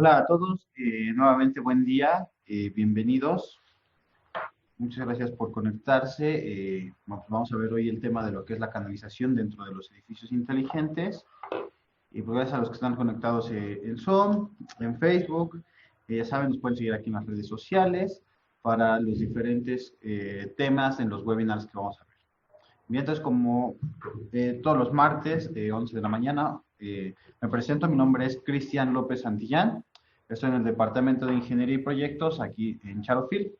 Hola a todos, nuevamente buen día, bienvenidos. Muchas gracias por conectarse. Vamos a ver hoy el tema de lo que es la canalización dentro de los edificios inteligentes. Y pues gracias a los que están conectados en Zoom, en Facebook. Ya saben, nos pueden seguir aquí en las redes sociales para los diferentes temas en los webinars que vamos a ver. Mientras, como todos los martes, 11 de la mañana, me presento. Mi nombre es Cristian López Santillán. Estoy en el Departamento de Ingeniería y Proyectos aquí en Charlottesville.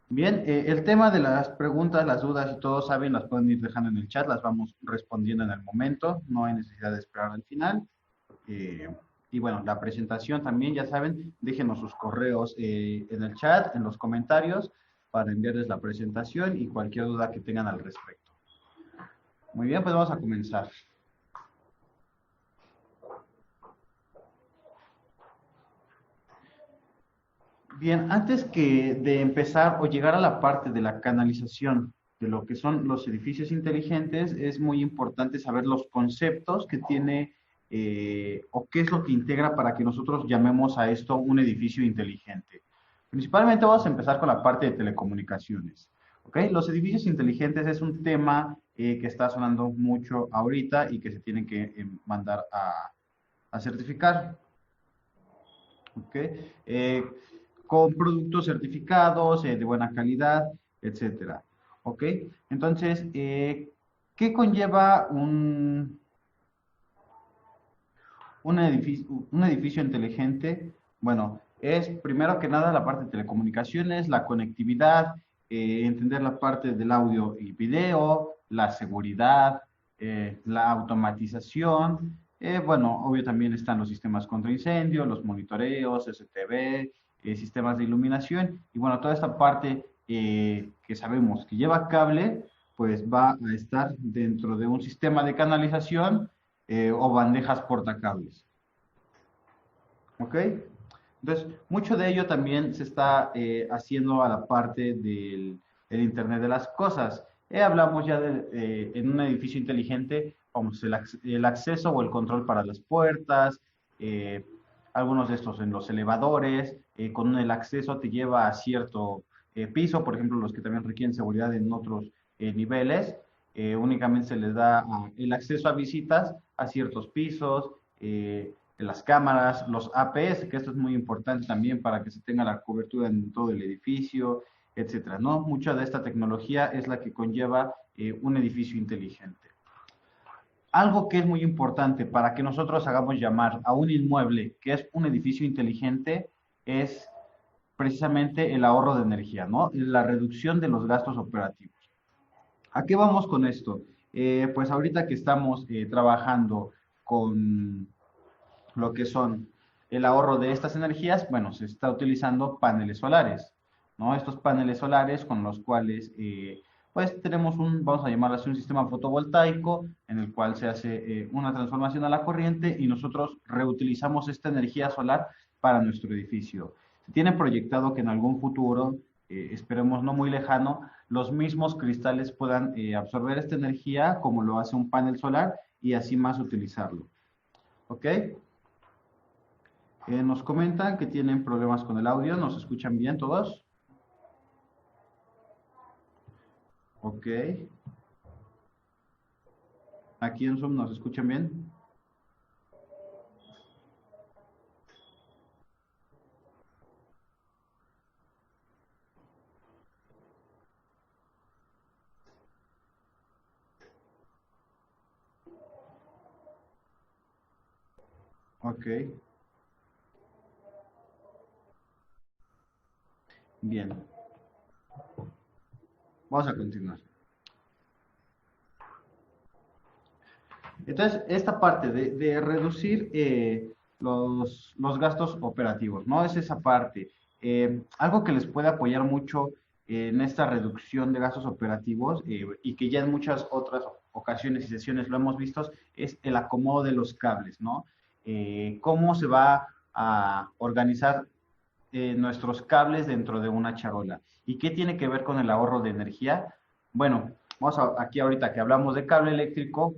Bien, el tema de las preguntas, las dudas y todo, saben, las pueden ir dejando en el chat, las vamos respondiendo en el momento, no hay necesidad de esperar al final. Eh, y bueno, la presentación también, ya saben, déjenos sus correos en el chat, en los comentarios, para enviarles la presentación y cualquier duda que tengan al respecto. Muy bien, pues vamos a comenzar. Bien, antes que de empezar o llegar a la parte de la canalización de lo que son los edificios inteligentes, es muy importante saber los conceptos que tiene o qué es lo que integra para que nosotros llamemos a esto un edificio inteligente. Principalmente vamos a empezar con la parte de telecomunicaciones. ¿Ok? Los edificios inteligentes es un tema que está sonando mucho ahorita y que se tiene que mandar a certificar. ¿Ok? Eh, con productos certificados de buena calidad, etcétera. ¿Ok? Entonces, ¿qué conlleva un edificio inteligente? Bueno, es primero que nada la parte de telecomunicaciones, la conectividad, entender la parte del audio y video, la seguridad, la automatización. Bueno, obvio también están los sistemas contra incendio, los monitoreos, STV, sistemas de iluminación y bueno, toda esta parte que sabemos que lleva cable, pues va a estar dentro de un sistema de canalización o bandejas portacables. ¿Ok? Entonces, mucho de ello también se está haciendo a la parte del Internet de las Cosas. Hablamos ya en un edificio inteligente, vamos, el acceso o el control para las puertas, eh, algunos de estos en los elevadores, con el acceso te lleva a cierto piso, por ejemplo, los que también requieren seguridad en otros niveles, únicamente se les da el acceso a visitas a ciertos pisos, las cámaras, los APS, que esto es muy importante también para que se tenga la cobertura en todo el edificio, etcétera, ¿no? Mucha de esta tecnología es la que conlleva un edificio inteligente. Algo que es muy importante para que nosotros hagamos llamar a un inmueble que es un edificio inteligente es precisamente el ahorro de energía, ¿no? La reducción de los gastos operativos. ¿A qué vamos con esto? Pues ahorita que estamos trabajando con lo que son el ahorro de estas energías, bueno, se está utilizando paneles solares, ¿no? Estos paneles solares con los cuales, pues tenemos vamos a llamarlo así, un sistema fotovoltaico en el cual se hace una transformación a la corriente y nosotros reutilizamos esta energía solar para nuestro edificio. Se tiene proyectado que en algún futuro, esperemos no muy lejano, los mismos cristales puedan absorber esta energía como lo hace un panel solar y así más utilizarlo. ¿Ok? Nos comentan que tienen problemas con el audio. ¿Nos escuchan bien todos? Ok. Aquí en Zoom nos escuchan bien. Ok. Bien. Vamos a continuar. Entonces, esta parte de reducir los gastos operativos, ¿no? Es esa parte. Algo que les puede apoyar mucho en esta reducción de gastos operativos y que ya en muchas otras ocasiones y sesiones lo hemos visto, es el acomodo de los cables, ¿no? Cómo se va a organizar nuestros cables dentro de una charola. ¿Y qué tiene que ver con el ahorro de energía? Bueno, aquí ahorita que hablamos de cable eléctrico,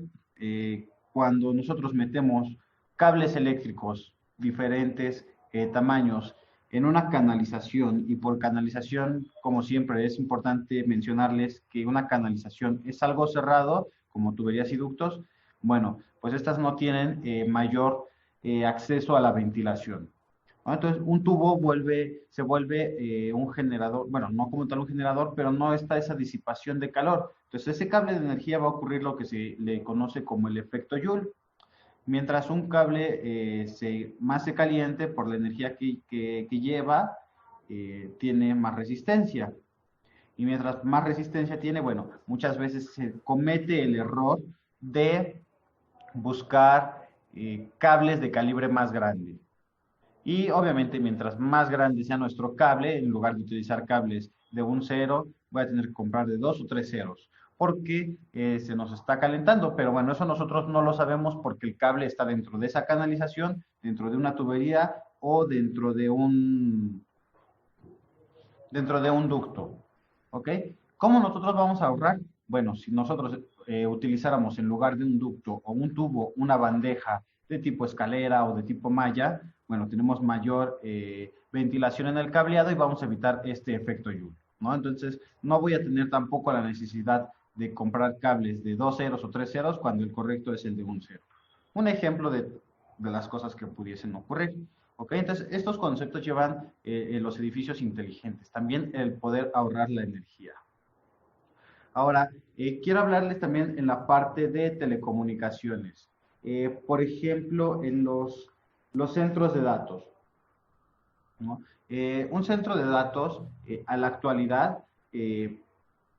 cuando nosotros metemos cables eléctricos diferentes tamaños en una canalización. Y por canalización, como siempre, es importante mencionarles que una canalización es algo cerrado, como tuberías y ductos. Bueno, pues estas no tienen mayor acceso a la ventilación. ¿No? Entonces, un tubo se vuelve un generador, bueno, no como tal un generador, pero no está esa disipación de calor. Entonces, ese cable de energía va a ocurrir lo que se le conoce como el efecto Joule. Mientras un cable más se caliente por la energía que lleva, tiene más resistencia. Y mientras más resistencia tiene, bueno, muchas veces se comete el error de buscar cables de calibre más grande. Y obviamente mientras más grande sea nuestro cable, en lugar de utilizar cables de un cero, voy a tener que comprar de dos o tres ceros, porque se nos está calentando. Pero bueno, eso nosotros no lo sabemos porque el cable está dentro de esa canalización, dentro de una tubería o dentro de un ducto. ¿Ok? ¿Cómo nosotros vamos a ahorrar? Bueno, si nosotros utilizáramos en lugar de un ducto o un tubo, una bandeja de tipo escalera o de tipo malla, bueno, tenemos mayor ventilación en el cableado y vamos a evitar este efecto Joule, ¿no? Entonces, no voy a tener tampoco la necesidad de comprar cables de dos ceros o tres ceros cuando el correcto es el de un cero. Un ejemplo de las cosas que pudiesen ocurrir. ¿Ok? Entonces, estos conceptos llevan los edificios inteligentes, también el poder ahorrar la energía. Ahora, quiero hablarles también en la parte de telecomunicaciones. Por ejemplo, en los centros de datos, ¿no? Un centro de datos, a la actualidad,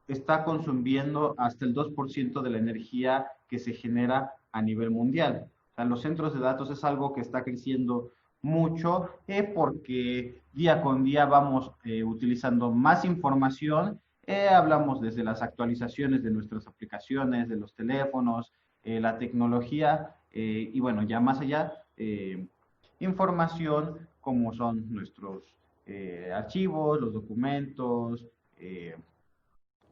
está consumiendo hasta el 2% de la energía que se genera a nivel mundial. O sea, los centros de datos es algo que está creciendo mucho porque día con día vamos utilizando más información. Hablamos desde las actualizaciones de nuestras aplicaciones, de los teléfonos, la tecnología y bueno, ya más allá, información como son nuestros archivos, los documentos,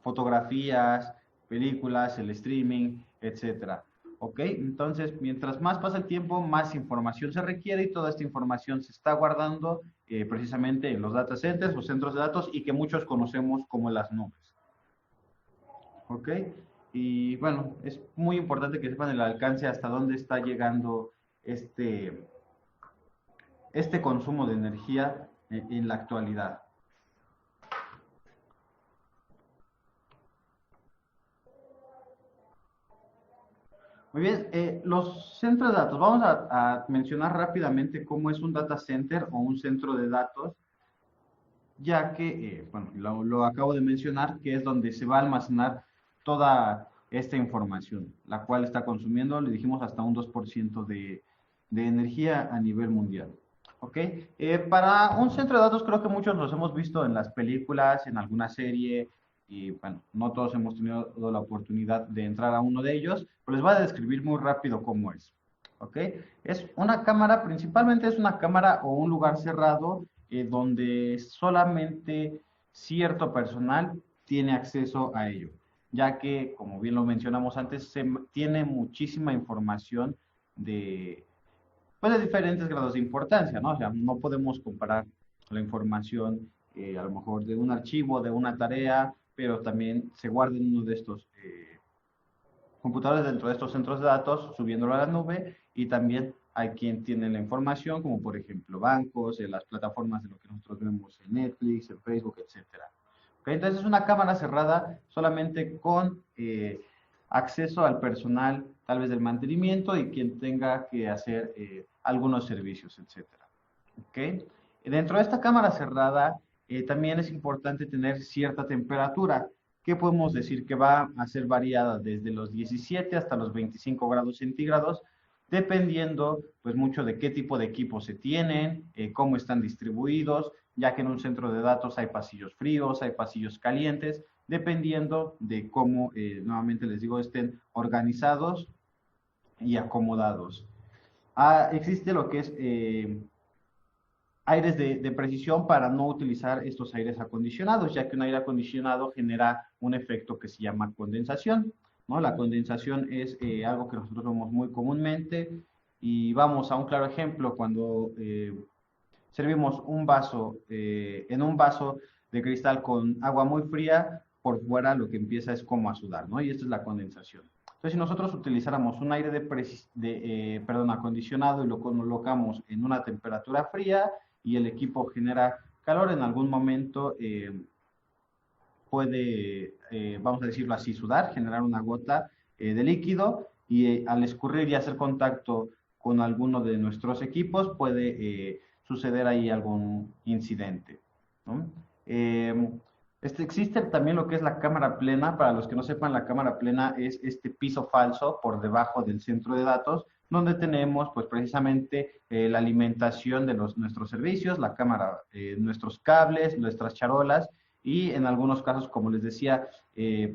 fotografías, películas, el streaming, etcétera. ¿Ok? Entonces, mientras más pasa el tiempo, más información se requiere y toda esta información se está guardando precisamente en los data centers, los centros de datos y que muchos conocemos como las nubes. ¿Ok? Y bueno, es muy importante que sepan el alcance hasta dónde está llegando este consumo de energía en la actualidad. Muy bien, los centros de datos. Vamos a mencionar rápidamente cómo es un data center o un centro de datos, ya que, bueno, lo acabo de mencionar, que es donde se va a almacenar toda esta información, la cual está consumiendo, le dijimos, hasta un 2% de energía a nivel mundial. ¿Ok? Para un centro de datos creo que muchos los hemos visto en las películas, en alguna serie, y bueno, no todos hemos tenido la oportunidad de entrar a uno de ellos, pero les voy a describir muy rápido cómo es. ¿Ok? Es una cámara, principalmente es una cámara o un lugar cerrado donde solamente cierto personal tiene acceso a ello, ya que, como bien lo mencionamos antes, se tiene muchísima información de, pues, de diferentes grados de importancia, ¿no? O sea, no podemos comparar la información, a lo mejor de un archivo, de una tarea, pero también se guarda en uno de estos computadores dentro de estos centros de datos, subiéndolo a la nube, y también hay quien tiene la información, como por ejemplo bancos, las plataformas de lo que nosotros vemos en Netflix, en Facebook, etcétera. ¿Okay? Entonces es una cámara cerrada solamente con acceso al personal, tal vez del mantenimiento y quien tenga que hacer algunos servicios, etcétera. ¿Okay? Dentro de esta cámara cerrada también es importante tener cierta temperatura, que podemos decir que va a ser variada desde los 17 hasta los 25 grados centígrados, dependiendo pues mucho de qué tipo de equipos se tienen, cómo están distribuidos, ya que en un centro de datos hay pasillos fríos, hay pasillos calientes, dependiendo de cómo, nuevamente les digo, estén organizados y acomodados. Existe lo que es aires de precisión para no utilizar estos aires acondicionados, ya que un aire acondicionado genera un efecto que se llama condensación, ¿no? La condensación es algo que nosotros vemos muy comúnmente Y vamos a un claro ejemplo, cuando servimos un vaso, en un vaso de cristal con agua muy fría, por fuera lo que empieza es como a sudar, ¿no? Y esta es la condensación. Entonces, si nosotros utilizáramos un aire perdón, acondicionado y lo colocamos en una temperatura fría y el equipo genera calor, en algún momento puede, vamos a decirlo así, sudar, generar una gota de líquido y al escurrir y hacer contacto con alguno de nuestros equipos puede suceder ahí algún incidente, ¿no? Existe también lo que es la cámara plena. Para los que no sepan, la cámara plena es este piso falso por debajo del centro de datos, donde tenemos pues precisamente la alimentación de nuestros servicios, la cámara, nuestros cables, nuestras charolas y en algunos casos, como les decía,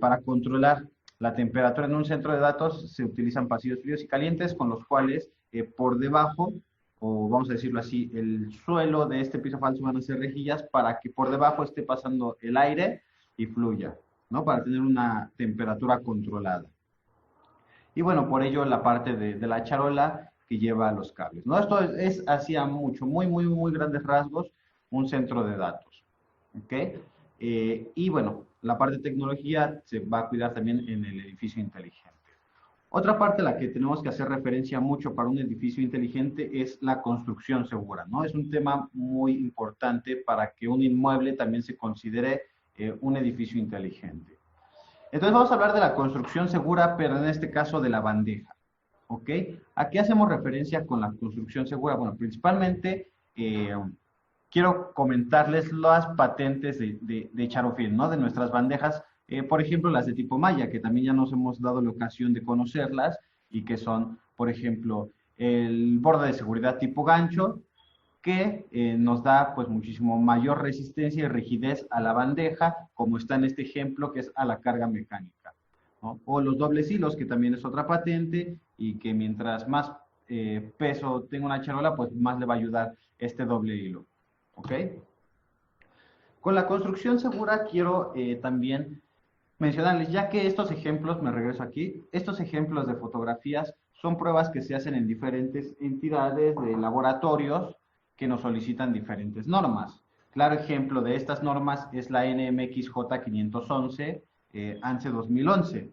para controlar la temperatura en un centro de datos se utilizan pasillos fríos y calientes con los cuales por debajo, o vamos a decirlo así, el suelo de este piso falso van a ser rejillas para que por debajo esté pasando el aire y fluya, ¿no? Para tener una temperatura controlada. Y bueno, por ello la parte de la charola que lleva los cables, ¿no? Esto es hacia mucho, muy grandes rasgos, un centro de datos, ¿ok? Y bueno, la parte de tecnología se va a cuidar también en el edificio inteligente. Otra parte a la que tenemos que hacer referencia mucho para un edificio inteligente es la construcción segura, ¿no? Es un tema muy importante para que un inmueble también se considere un edificio inteligente. Entonces vamos a hablar de la construcción segura, pero en este caso de la bandeja, ¿ok? ¿A qué hacemos referencia con la construcción segura? Bueno, principalmente quiero comentarles las patentes de Charofil, ¿no? De nuestras bandejas, por ejemplo, las de tipo Maya, que también ya nos hemos dado la ocasión de conocerlas y que son, por ejemplo, el borde de seguridad tipo gancho, que nos da pues muchísimo mayor resistencia y rigidez a la bandeja, como está en este ejemplo, que es a la carga mecánica, ¿no? O los dobles hilos, que también es otra patente y que mientras más peso tenga una charola, pues más le va a ayudar este doble hilo. ¿Ok? Con la construcción segura quiero también mencionarles, ya que estos ejemplos, me regreso aquí, estos ejemplos de fotografías son pruebas que se hacen en diferentes entidades de laboratorios que nos solicitan diferentes normas. Claro ejemplo de estas normas es la NMXJ 511 ANSE 2011,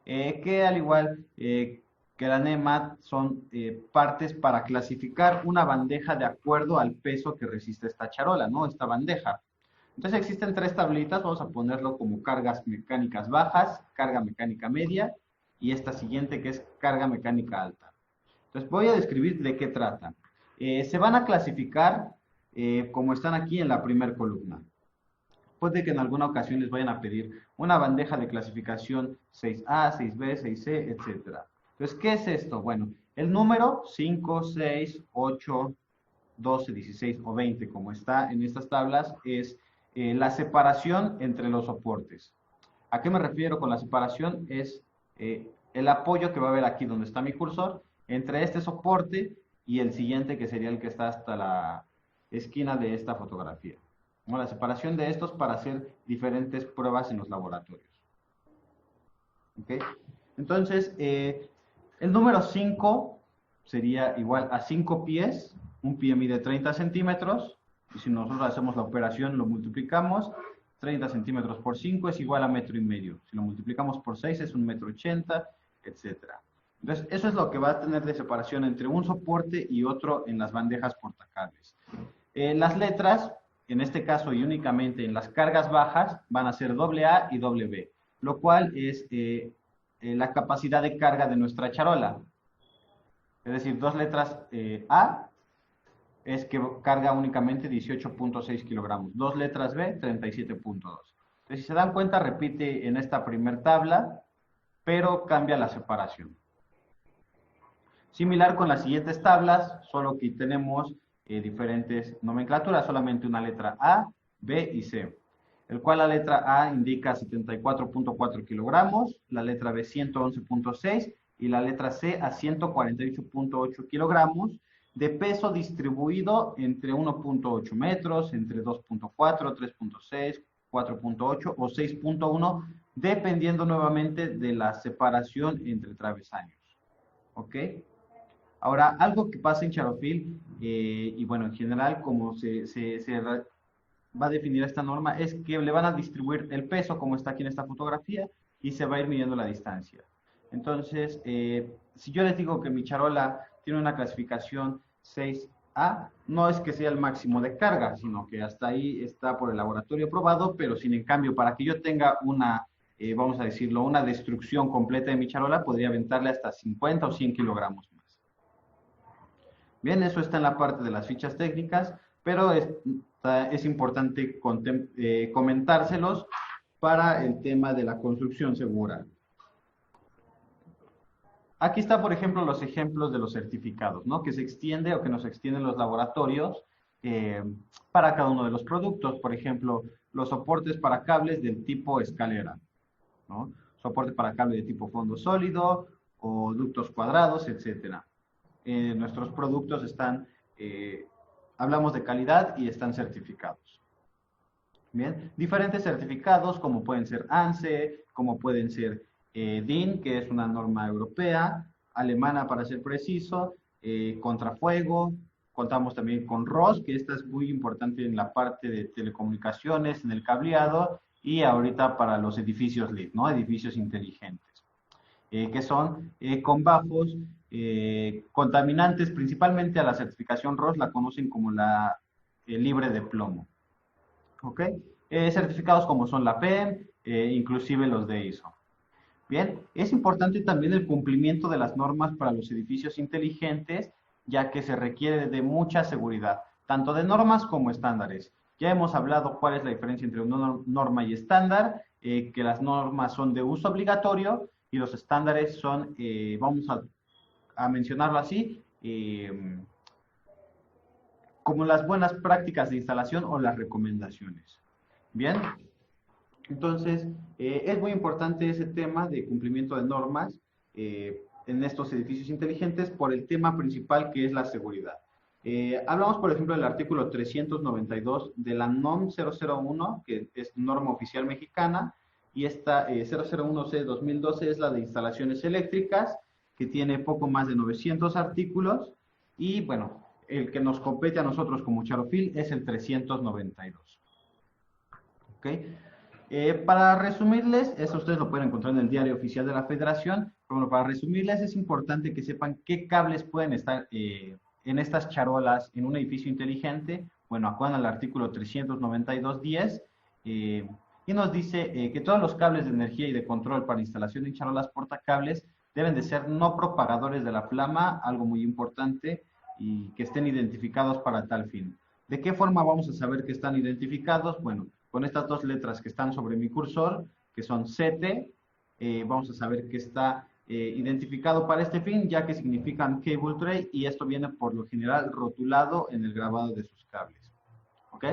que al igual que la NEMAT son partes para clasificar una bandeja de acuerdo al peso que resiste esta charola, ¿no? Esta bandeja. Entonces existen tres tablitas, vamos a ponerlo como cargas mecánicas bajas, carga mecánica media y esta siguiente que es carga mecánica alta. Entonces voy a describir de qué trata. Se van a clasificar como están aquí en la primera columna. Puede que en alguna ocasión les vayan a pedir una bandeja de clasificación 6A, 6B, 6C, etc. Entonces, ¿qué es esto? Bueno, el número 5, 6, 8, 12, 16 o 20, como está en estas tablas, es la separación entre los soportes. ¿A qué me refiero con la separación? Es el apoyo que va a haber aquí donde está mi cursor entre este soporte y el siguiente, que sería el que está hasta la esquina de esta fotografía, ¿no? La separación de estos para hacer diferentes pruebas en los laboratorios. ¿Okay? Entonces, el número 5 sería igual a 5 pies. Un pie mide 30 centímetros. Y si nosotros hacemos la operación, lo multiplicamos. 30 centímetros por 5 es igual a metro y medio. Si lo multiplicamos por 6 es 1,80 m, etc. Entonces, eso es lo que va a tener de separación entre un soporte y otro en las bandejas portacables. Las letras, en este caso y únicamente en las cargas bajas, van a ser AA y B, lo cual es la capacidad de carga de nuestra charola. Es decir, dos letras A es que carga únicamente 18.6 kilogramos. Dos letras B, 37.2. Entonces, si se dan cuenta, repite en esta primer tabla, pero cambia la separación. Similar con las siguientes tablas, solo que tenemos diferentes nomenclaturas, solamente una letra A, B y C, el cual la letra A indica 74.4 kilogramos, la letra B 111.6 y la letra C a 148.8 kilogramos de peso distribuido entre 1.8 metros, entre 2.4, 3.6, 4.8 o 6.1, dependiendo nuevamente de la separación entre travesaños. ¿Ok? Ahora, algo que pasa en Charofil, y bueno, en general, como va a definir esta norma, es que le van a distribuir el peso, como está aquí en esta fotografía, y se va a ir midiendo la distancia. Entonces, si yo les digo que mi charola tiene una clasificación 6A, no es que sea el máximo de carga, sino que hasta ahí está por el laboratorio probado, pero sin en cambio, para que yo tenga una, vamos a decirlo, una destrucción completa de mi charola, podría aventarle hasta 50 o 100 kilogramos más. Bien, eso está en la parte de las fichas técnicas, pero es importante comentárselos para el tema de la construcción segura. Aquí está, por ejemplo, los ejemplos de los certificados, ¿no? Que se extiende o que nos extienden los laboratorios eh, para cada uno de los productos. Por ejemplo, los soportes para cables del tipo escalera, ¿no? Soporte para cable de tipo fondo sólido o ductos cuadrados, etcétera. Nuestros productos están, hablamos de calidad y están certificados. Bien, diferentes certificados como pueden ser ANSE, como pueden ser DIN, que es una norma europea, alemana para ser preciso, contrafuego, contamos también con ROS, que esta es muy importante en la parte de telecomunicaciones, en el cableado, y ahorita para los edificios LEED, ¿no? Edificios inteligentes, que son con bajos contaminantes, principalmente a la certificación ROS la conocen como la libre de plomo. ¿Ok? Certificados como son la PEM, inclusive los de ISO. Bien, es importante también el cumplimiento de las normas para los edificios inteligentes, ya que se requiere de mucha seguridad, tanto de normas como estándares. Ya hemos hablado cuál es la diferencia entre una norma y estándar, que las normas son de uso obligatorio y los estándares son, vamos a mencionarlo así, como las buenas prácticas de instalación o las recomendaciones. Bien, entonces es muy importante ese tema de cumplimiento de normas en estos edificios inteligentes por el tema principal que es la seguridad. Hablamos, por ejemplo, del artículo 392 de la NOM 001, que es norma oficial mexicana, y esta 001C 2012 es la de instalaciones eléctricas, que tiene poco más de 900 artículos, y bueno, el que nos compete a nosotros como Charofil es el 392. ¿Ok? Para resumirles, eso ustedes lo pueden encontrar en el diario oficial de la Federación, pero bueno, para resumirles es importante que sepan qué cables pueden estar en estas charolas en un edificio inteligente. Bueno, acudan al artículo 392.10 y nos dice que todos los cables de energía y de control para instalación en charolas portacables deben de ser no propagadores de la flama, algo muy importante, y que estén identificados para tal fin. ¿De qué forma vamos a saber que están identificados? Bueno, con estas dos letras que están sobre mi cursor, que son CT, vamos a saber que está identificado para este fin, ya que significan cable tray, y esto viene por lo general rotulado en el grabado de sus cables. ¿Ok?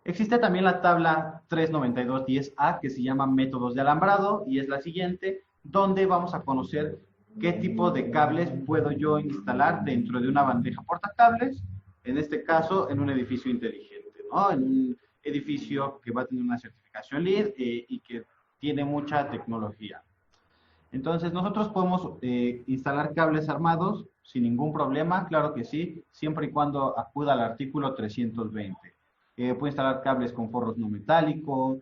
Existe también la tabla 392.10A, que se llama métodos de alambrado, y es la siguiente, donde vamos a conocer qué tipo de cables puedo yo instalar dentro de una bandeja portacables, en este caso en un edificio inteligente, ¿no? En un edificio que va a tener una certificación LEED y que tiene mucha tecnología. Entonces, nosotros podemos instalar cables armados sin ningún problema, claro que sí, siempre y cuando acuda al artículo 320. Puedo instalar cables con forros no metálicos,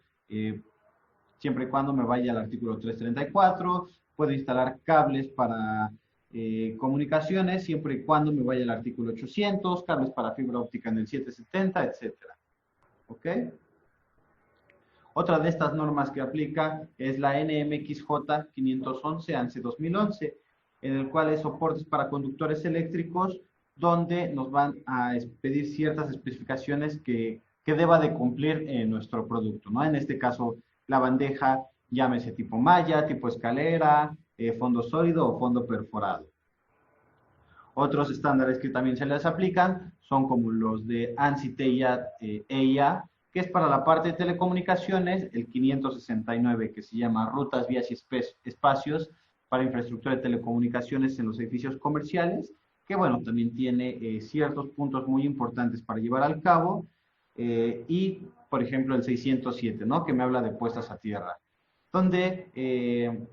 siempre y cuando me vaya al artículo 334. Puedo instalar cables para comunicaciones, siempre y cuando me vaya al artículo 800, cables para fibra óptica en el 770, etcétera. ¿Ok? Otra de estas normas que aplica es la NMXJ 511 ANSI 2011, en el cual hay soportes para conductores eléctricos, donde nos van a pedir ciertas especificaciones que deba de cumplir nuestro producto, ¿no? En este caso, la bandeja, llámese tipo malla, tipo escalera, fondo sólido o fondo perforado. Otros estándares que también se les aplican son como los de ANSI TEIA, EIA, que es para la parte de telecomunicaciones, el 569, que se llama Rutas, Vías y Espacios para Infraestructura de Telecomunicaciones en los Edificios Comerciales, que bueno, también tiene ciertos puntos muy importantes para llevar al cabo, y por ejemplo el 607, ¿no? Que me habla de puestas a tierra, donde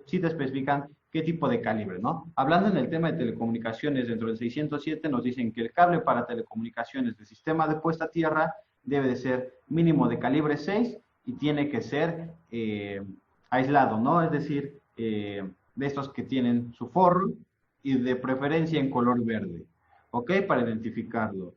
sí te especifican qué tipo de calibre, ¿no? Hablando en el tema de telecomunicaciones, dentro del 607 nos dicen que el cable para telecomunicaciones del sistema de puesta a tierra debe de ser mínimo de calibre 6 y tiene que ser aislado, ¿no? Es decir, de estos que tienen su forro y de preferencia en color verde, ¿ok? Para identificarlo.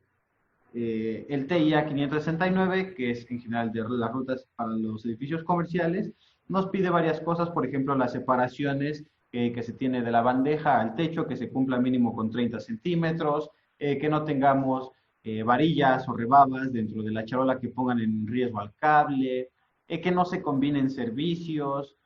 El TIA 569, que es en general de las rutas para los edificios comerciales, nos pide varias cosas, por ejemplo, las separaciones que se tiene de la bandeja al techo, que se cumpla mínimo con 30 centímetros, que no tengamos varillas o rebabas dentro de la charola que pongan en riesgo al cable, que no se combinen servicios,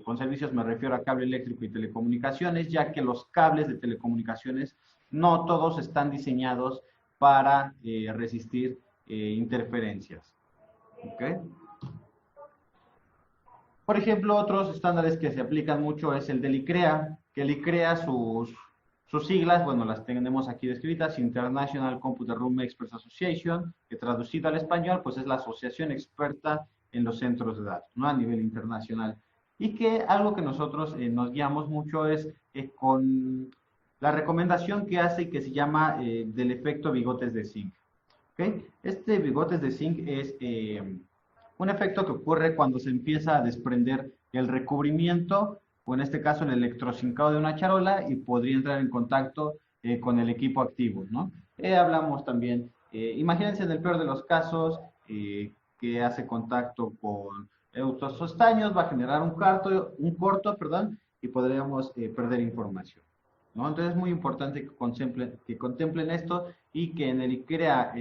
con servicios me refiero a cable eléctrico y telecomunicaciones, ya que los cables de telecomunicaciones no todos están diseñados para resistir interferencias. ¿Okay? Por ejemplo, otros estándares que se aplican mucho es el del ICREA, que el ICREA sus siglas, bueno, las tenemos aquí descritas, International Computer Room Experts Association, que traducido al español, pues es la asociación experta en los centros de datos, ¿no? A nivel internacional. Y que algo que nosotros nos guiamos mucho es con la recomendación que hace y que se llama del efecto bigotes de zinc. ¿Okay? Este bigotes de zinc es un efecto que ocurre cuando se empieza a desprender el recubrimiento, o en este caso el electrocincado de una charola, y podría entrar en contacto con el equipo activo, ¿no? Hablamos también, imagínense en el peor de los casos, que hace contacto con estos estaños, va a generar un corto, perdón, y podríamos perder información, ¿no? Entonces es muy importante que contemplen esto y que en el ICREA,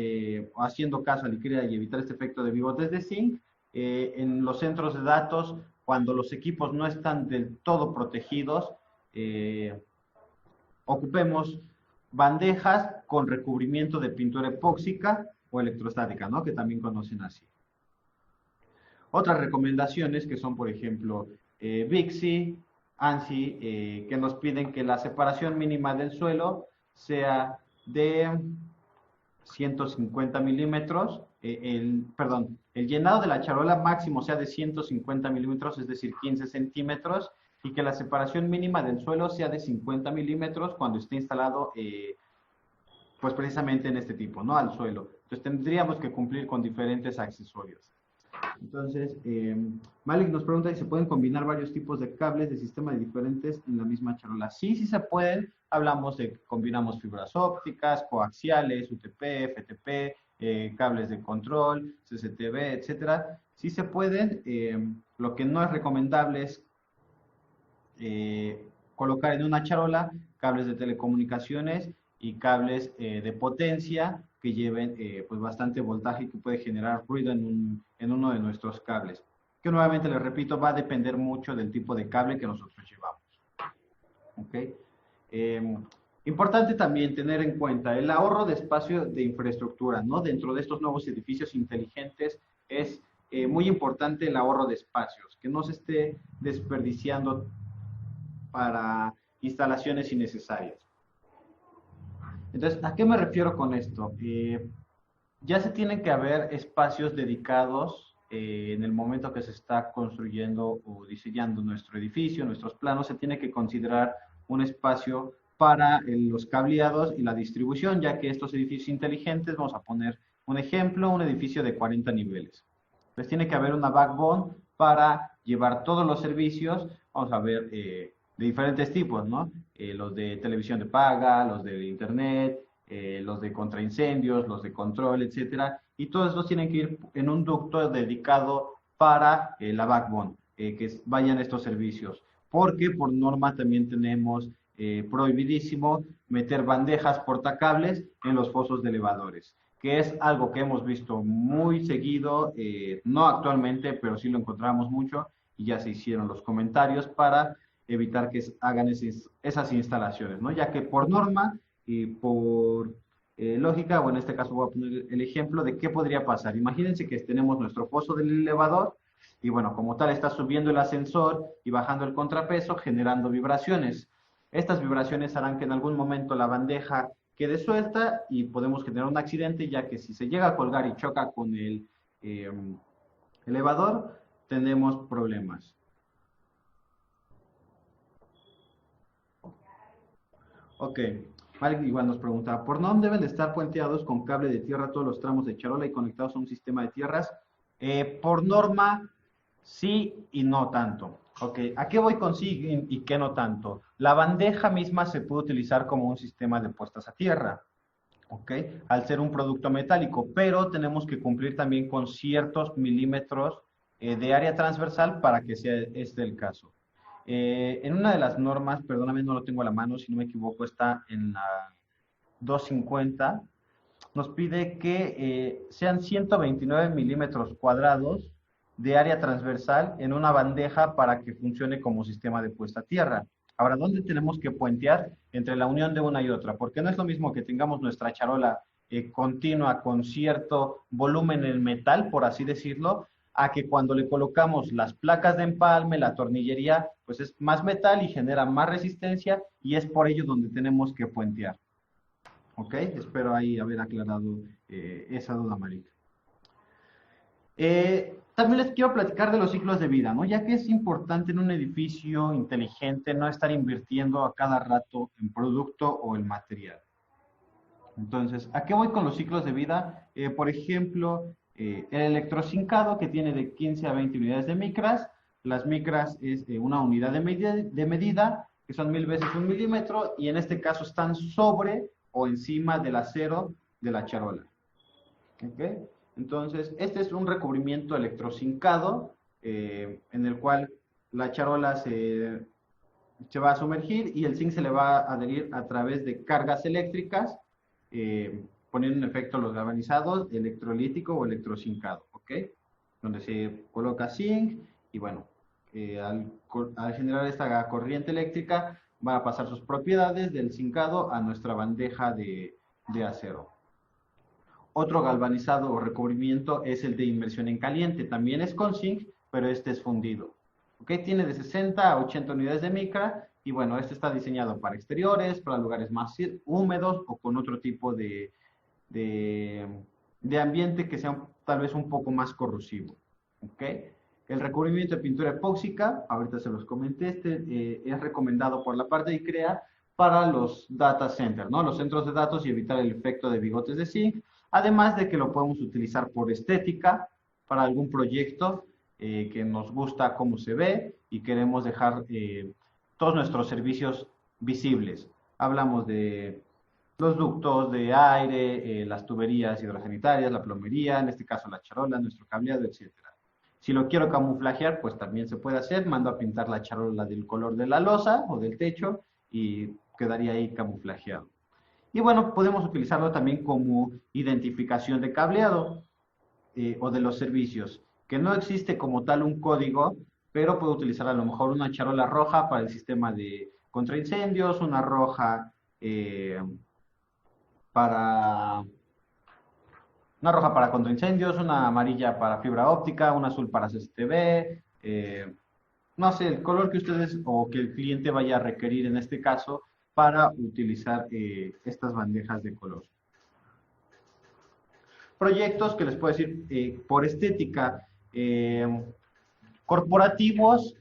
haciendo caso al ICREA y evitar este efecto de bigotes de zinc, en los centros de datos, cuando los equipos no están del todo protegidos, ocupemos bandejas con recubrimiento de pintura epóxica o electrostática, ¿no? Que también conocen así. Otras recomendaciones que son, por ejemplo, BICSI, ANSI, que nos piden que la separación mínima del suelo sea de 150 milímetros, el llenado de la charola máximo sea de 150 milímetros, es decir, 15 centímetros, y que la separación mínima del suelo sea de 50 milímetros cuando esté instalado, pues precisamente en este tipo, ¿no? Al suelo. Entonces tendríamos que cumplir con diferentes accesorios. Entonces, Malik nos pregunta si se pueden combinar varios tipos de cables de sistemas diferentes en la misma charola. Sí, sí se pueden. Hablamos de que combinamos fibras ópticas, coaxiales, UTP, FTP, cables de control, CCTV, etcétera. Sí se pueden. Lo que no es recomendable es colocar en una charola cables de telecomunicaciones y cables de potencia que lleven pues bastante voltaje y que puede generar ruido en uno de nuestros cables. Que nuevamente les repito, va a depender mucho del tipo de cable que nosotros llevamos. ¿Okay? Importante también tener en cuenta el ahorro de espacio de infraestructura, ¿no? Dentro de estos nuevos edificios inteligentes es muy importante el ahorro de espacios, que no se esté desperdiciando para instalaciones innecesarias. Entonces, ¿a qué me refiero con esto? Ya se tienen que haber espacios dedicados en el momento que se está construyendo o diseñando nuestro edificio, nuestros planos, se tiene que considerar un espacio para los cableados y la distribución, ya que estos edificios inteligentes, vamos a poner un ejemplo, un edificio de 40 niveles. Pues tiene que haber una backbone para llevar todos los servicios, vamos a ver, de diferentes tipos, ¿no? Los de televisión de paga, los de internet, los de contraincendios, los de control, etcétera, y todos estos tienen que ir en un ducto dedicado para la backbone, que vayan estos servicios, porque por norma también tenemos prohibidísimo meter bandejas portacables en los fosos de elevadores, que es algo que hemos visto muy seguido, no actualmente, pero sí lo encontramos mucho, y ya se hicieron los comentarios para evitar que hagan esas instalaciones, ¿no? Ya que por norma y por lógica, o en este caso voy a poner el ejemplo de qué podría pasar. Imagínense que tenemos nuestro foso del elevador y bueno, como tal está subiendo el ascensor y bajando el contrapeso, generando vibraciones. Estas vibraciones harán que en algún momento la bandeja quede suelta y podemos generar un accidente, ya que si se llega a colgar y choca con el elevador, tenemos problemas. Ok. Vale, igual nos pregunta, ¿por dónde deben de estar puenteados con cable de tierra todos los tramos de charola y conectados a un sistema de tierras? Por norma, sí y no tanto. Ok, ¿a qué voy con sí y qué no tanto? La bandeja misma se puede utilizar como un sistema de puestas a tierra. ¿Ok? Al ser un producto metálico, pero tenemos que cumplir también con ciertos milímetros de área transversal para que sea este el caso. En una de las normas, perdóname, no lo tengo a la mano, si no me equivoco, está en la 250, nos pide que sean 129 milímetros cuadrados de área transversal en una bandeja para que funcione como sistema de puesta a tierra. Ahora, ¿dónde tenemos que puentear entre la unión de una y otra? Porque no es lo mismo que tengamos nuestra charola continua con cierto volumen en metal, por así decirlo, a que cuando le colocamos las placas de empalme, la tornillería, pues es más metal y genera más resistencia y es por ello donde tenemos que puentear. ¿Ok? Espero ahí haber aclarado esa duda, Marita. También les quiero platicar de los ciclos de vida, ¿no? Ya que es importante en un edificio inteligente no estar invirtiendo a cada rato en producto o en material. Entonces, ¿a qué voy con los ciclos de vida? Por ejemplo, el electrocincado que tiene de 15 a 20 unidades de micras. Las micras es una unidad de medida, que son 1000 veces un milímetro, y en este caso están sobre o encima del acero de la charola. ¿Ok? Entonces, este es un recubrimiento electrocincado en el cual la charola se va a sumergir y el zinc se le va a adherir a través de cargas eléctricas, poniendo en efecto los galvanizados, electrolítico o electrocincado, ¿ok? Donde se coloca zinc y bueno, al generar esta corriente eléctrica va a pasar sus propiedades del zincado a nuestra bandeja de acero. Otro galvanizado o recubrimiento es el de inmersión en caliente. También es con zinc, pero este es fundido. ¿Okay? Tiene de 60 a 80 unidades de micra y bueno, este está diseñado para exteriores, para lugares más húmedos o con otro tipo de, de ambiente que sea tal vez un poco más corrosivo. ¿Okay? El recubrimiento de pintura epóxica, ahorita se los comenté, es recomendado por la parte de ICREA para los data centers, ¿no? Los centros de datos y evitar el efecto de bigotes de zinc, además de que lo podemos utilizar por estética para algún proyecto que nos gusta cómo se ve y queremos dejar todos nuestros servicios visibles. Hablamos de los ductos de aire, las tuberías hidrosanitarias, la plomería, en este caso la charola, nuestro cableado, etcétera. Si lo quiero camuflajear, pues también se puede hacer. Mando a pintar la charola del color de la losa o del techo y quedaría ahí camuflajeado. Y bueno, podemos utilizarlo también como identificación de cableado o de los servicios, que no existe como tal un código, pero puedo utilizar a lo mejor una charola roja para el sistema de contraincendios, una roja para contraincendios, una amarilla para fibra óptica, una azul para CCTV, no sé, el color que ustedes o que el cliente vaya a requerir en este caso para utilizar estas bandejas de color. Proyectos que les puedo decir por estética, corporativos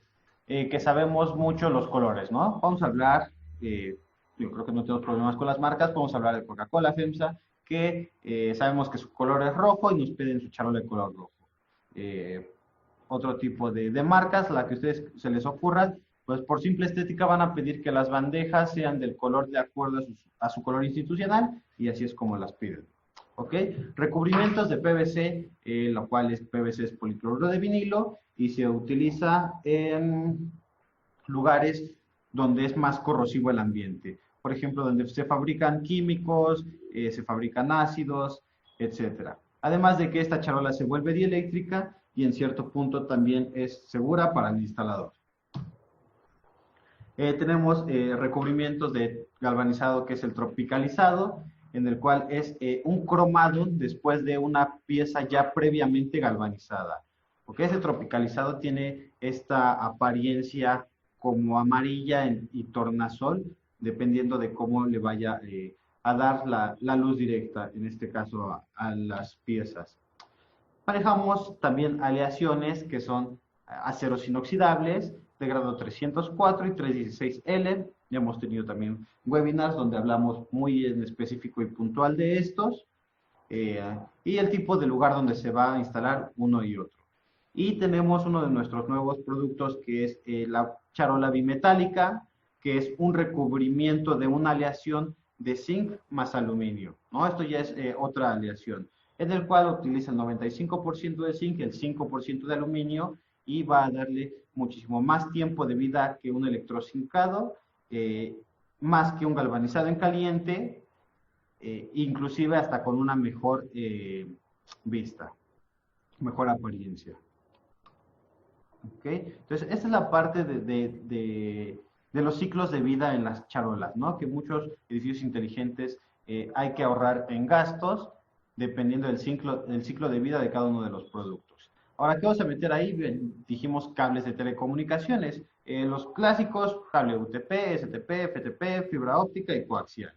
que sabemos mucho los colores, ¿no? Vamos a hablar, yo creo que no tenemos problemas con las marcas, vamos a hablar de Coca-Cola, FEMSA, que sabemos que su color es rojo y nos piden su charola de color rojo. Otro tipo de marcas, la que a ustedes se les ocurra, pues por simple estética van a pedir que las bandejas sean del color de acuerdo a su color institucional y así es como las piden. ¿Ok? Recubrimientos de PVC, lo cual es PVC es policloruro de vinilo y se utiliza en lugares donde es más corrosivo el ambiente. Por ejemplo, donde se fabrican químicos, se fabrican ácidos, etcétera. Además de que esta charola se vuelve dieléctrica y en cierto punto también es segura para el instalador. Tenemos recubrimientos de galvanizado que es el tropicalizado, en el cual es un cromado después de una pieza ya previamente galvanizada. Porque ese tropicalizado tiene esta apariencia como amarilla y tornasol, dependiendo de cómo le vaya a dar la luz directa, en este caso a las piezas. Manejamos también aleaciones que son aceros inoxidables de grado 304 y 316L, Ya hemos tenido también webinars donde hablamos muy en específico y puntual de estos, y el tipo de lugar donde se va a instalar uno y otro. Y tenemos uno de nuestros nuevos productos que es la charola bimetálica, que es un recubrimiento de una aleación de zinc más aluminio, ¿no? Esto ya es otra aleación, en el cual utiliza el 95% de zinc, el 5% de aluminio, y va a darle muchísimo más tiempo de vida que un electrocincado, más que un galvanizado en caliente, inclusive hasta con una mejor vista, mejor apariencia. ¿Okay? Entonces, esta es la parte de los ciclos de vida en las charolas, ¿no? Que muchos edificios inteligentes hay que ahorrar en gastos dependiendo del ciclo de vida de cada uno de los productos. Ahora, ¿qué vamos a meter ahí? Bien, dijimos cables de telecomunicaciones. Los clásicos, cable UTP, STP, FTP, fibra óptica y coaxial,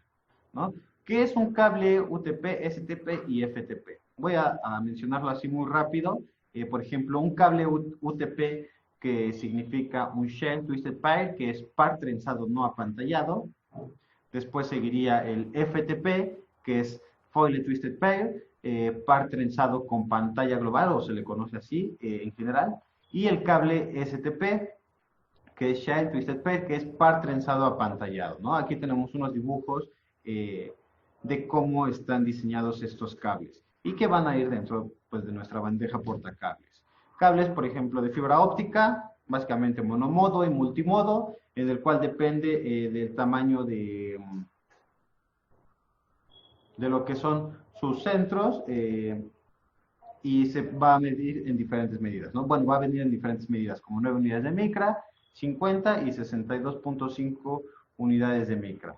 ¿no? ¿Qué es un cable UTP, STP y FTP? Voy a mencionarlo así muy rápido. Por ejemplo, un cable UTP, que significa un Shell Twisted Pair, que es par trenzado no apantallado. Después seguiría el FTP, que es Foil Twisted Pair, par trenzado con pantalla global, o se le conoce así en general. Y el cable STP, que es Shell Twisted Pair, que es par trenzado apantallado, ¿no? Aquí tenemos unos dibujos de cómo están diseñados estos cables y que van a ir dentro, pues, de nuestra bandeja portacables. Cables, por ejemplo, de fibra óptica, básicamente monomodo y multimodo, en el cual depende del tamaño de lo que son sus centros, y se va a medir en diferentes medidas, ¿no? Bueno, va a venir en diferentes medidas, como 9 unidades de micra, 50 y 62.5 unidades de micra.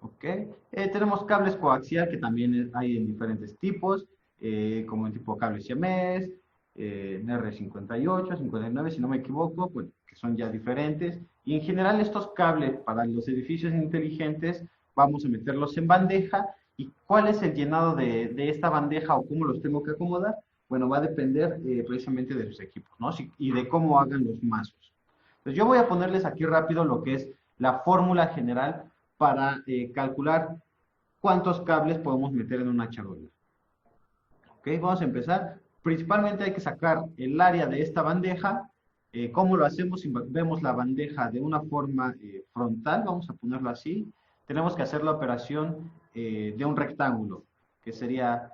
¿Ok? Tenemos cables coaxial, que también hay en diferentes tipos, como en tipo cable siamés, R58, 59, si no me equivoco, pues, que son ya diferentes. Y en general estos cables para los edificios inteligentes vamos a meterlos en bandeja. ¿Y cuál es el llenado de esta bandeja o cómo los tengo que acomodar? Bueno, va a depender precisamente de sus equipos, ¿no? Y de cómo hagan los mazos. Entonces yo voy a ponerles aquí rápido lo que es la fórmula general para calcular cuántos cables podemos meter en una charola. ¿Ok? Vamos a empezar. Principalmente hay que sacar el área de esta bandeja. ¿Cómo lo hacemos? Si vemos la bandeja de una forma frontal, vamos a ponerlo así, tenemos que hacer la operación de un rectángulo, que sería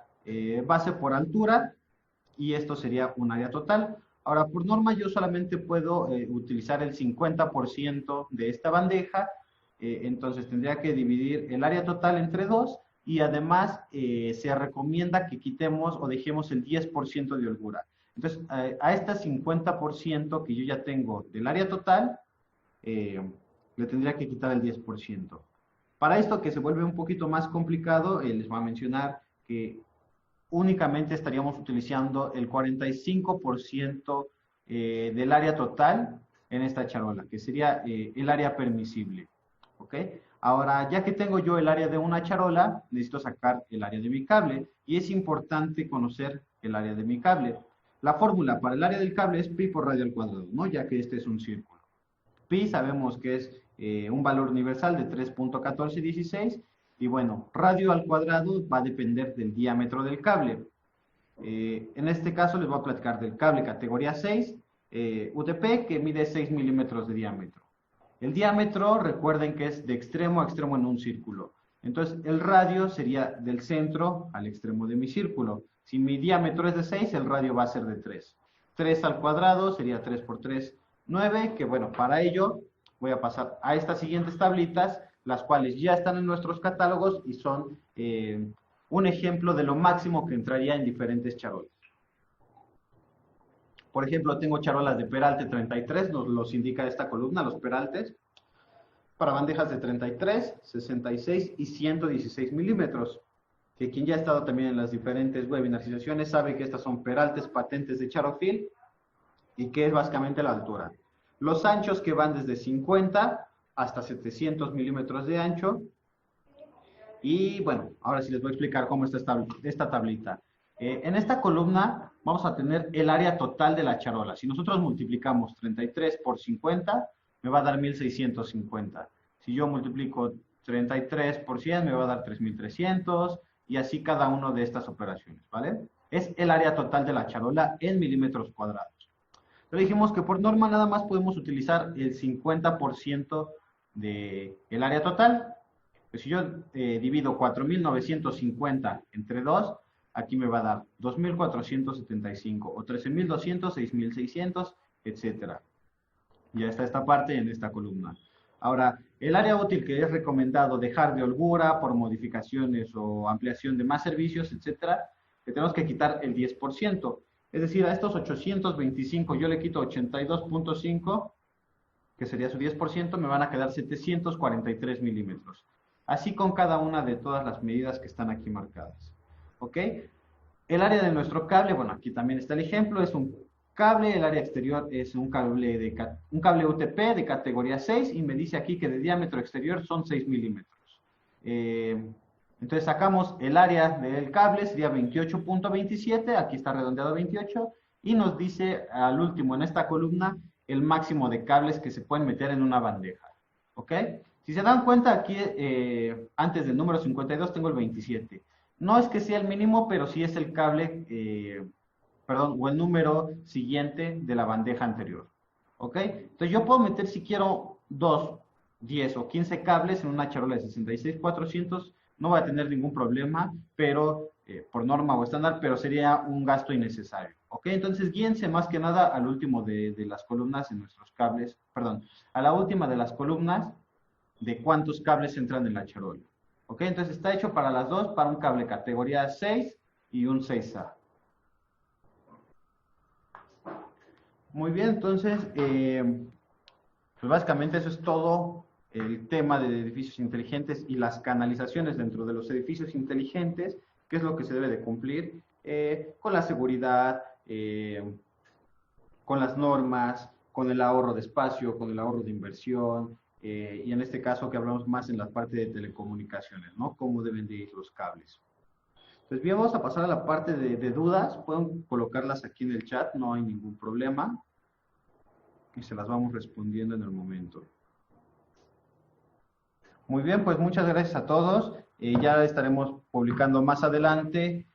base por altura, y esto sería un área total. Ahora, por norma, yo solamente puedo utilizar el 50% de esta bandeja, entonces tendría que dividir el área total entre 2, y además se recomienda que quitemos o dejemos el 10% de holgura. Entonces, a este 50% que yo ya tengo del área total, le tendría que quitar el 10%. Para esto, que se vuelve un poquito más complicado, les voy a mencionar que únicamente estaríamos utilizando el 45% del área total en esta charola, que sería el área permisible. ¿Ok? Ahora, ya que tengo yo el área de una charola, necesito sacar el área de mi cable, y es importante conocer el área de mi cable. La fórmula para el área del cable es pi por radio al cuadrado, ¿no? Ya que este es un círculo. Pi sabemos que es un valor universal de 3.1416, y bueno, radio al cuadrado va a depender del diámetro del cable. En este caso les voy a platicar del cable categoría 6, UTP, que mide 6 milímetros de diámetro. El diámetro, recuerden que es de extremo a extremo en un círculo. Entonces, el radio sería del centro al extremo de mi círculo. Si mi diámetro es de 6, el radio va a ser de 3. 3 al cuadrado sería 3 por 3, 9, que bueno, para ello voy a pasar a estas siguientes tablitas, las cuales ya están en nuestros catálogos y son un ejemplo de lo máximo que entraría en diferentes charolas. Por ejemplo, tengo charolas de peralte 33, nos los indica esta columna, los peraltes, para bandejas de 33, 66 y 116 milímetros. Que quien ya ha estado también en las diferentes webinarizaciones sabe que estas son peraltes patentes de Charofil, y que es básicamente la altura. Los anchos, que van desde 50 hasta 700 milímetros de ancho. Y bueno, ahora sí les voy a explicar cómo está esta tablita. En esta columna vamos a tener el área total de la charola. Si nosotros multiplicamos 33 por 50, me va a dar 1650. Si yo multiplico 33 por 100, me va a dar 3300 y así cada una de estas operaciones, ¿vale? Es el área total de la charola en milímetros cuadrados. Pero dijimos que por norma nada más podemos utilizar el 50% del área total. Pues si yo divido 4950 entre 2, aquí me va a dar 2475 o 13200, 6600, etcétera. Ya está esta parte en esta columna. Ahora, el área útil que es recomendado dejar de holgura por modificaciones o ampliación de más servicios, etcétera, le tenemos que quitar el 10%. Es decir, a estos 825 yo le quito 82.5, que sería su 10%, me van a quedar 743 milímetros. Así con cada una de todas las medidas que están aquí marcadas. ¿Ok? El área de nuestro cable, bueno, aquí también está el ejemplo, es un cable, el área exterior es un cable UTP de categoría 6 y me dice aquí que de diámetro exterior son 6 milímetros. Entonces sacamos el área del cable, sería 28.27, aquí está redondeado a 28, y nos dice al último en esta columna el máximo de cables que se pueden meter en una bandeja. ¿Ok? Si se dan cuenta, aquí antes del número 52 tengo el 27. No es que sea el mínimo, pero sí es el cable, perdón, o el número siguiente de la bandeja anterior. ¿Ok? Entonces yo puedo meter si quiero 2, 10 o 15 cables en una charola de 66400, no voy a tener ningún problema, pero por norma o estándar, pero sería un gasto innecesario. ¿Ok? Entonces guíense más que nada al último de las columnas en nuestros cables, perdón, a la última de las columnas de cuántos cables entran en la charola. ¿Ok? Entonces está hecho para las dos, para un cable categoría 6 y un 6A. Muy bien, entonces, pues básicamente eso es todo el tema de edificios inteligentes y las canalizaciones dentro de los edificios inteligentes, qué es lo que se debe de cumplir con la seguridad, con las normas, con el ahorro de espacio, con el ahorro de inversión, y en este caso que hablamos más en la parte de telecomunicaciones, ¿no? Cómo deben de ir los cables. Pues bien, vamos a pasar a la parte de dudas. Pueden colocarlas aquí en el chat, no hay ningún problema. Y se las vamos respondiendo en el momento. Muy bien, pues muchas gracias a todos. Ya estaremos publicando más adelante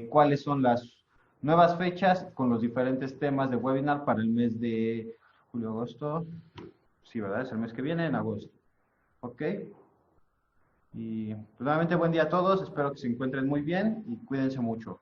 cuáles son las nuevas fechas con los diferentes temas de webinar para el mes de julio-agosto. Sí, ¿verdad? Es el mes que viene, en agosto. ¿Ok? Y pues, nuevamente buen día a todos. Espero que se encuentren muy bien y cuídense mucho.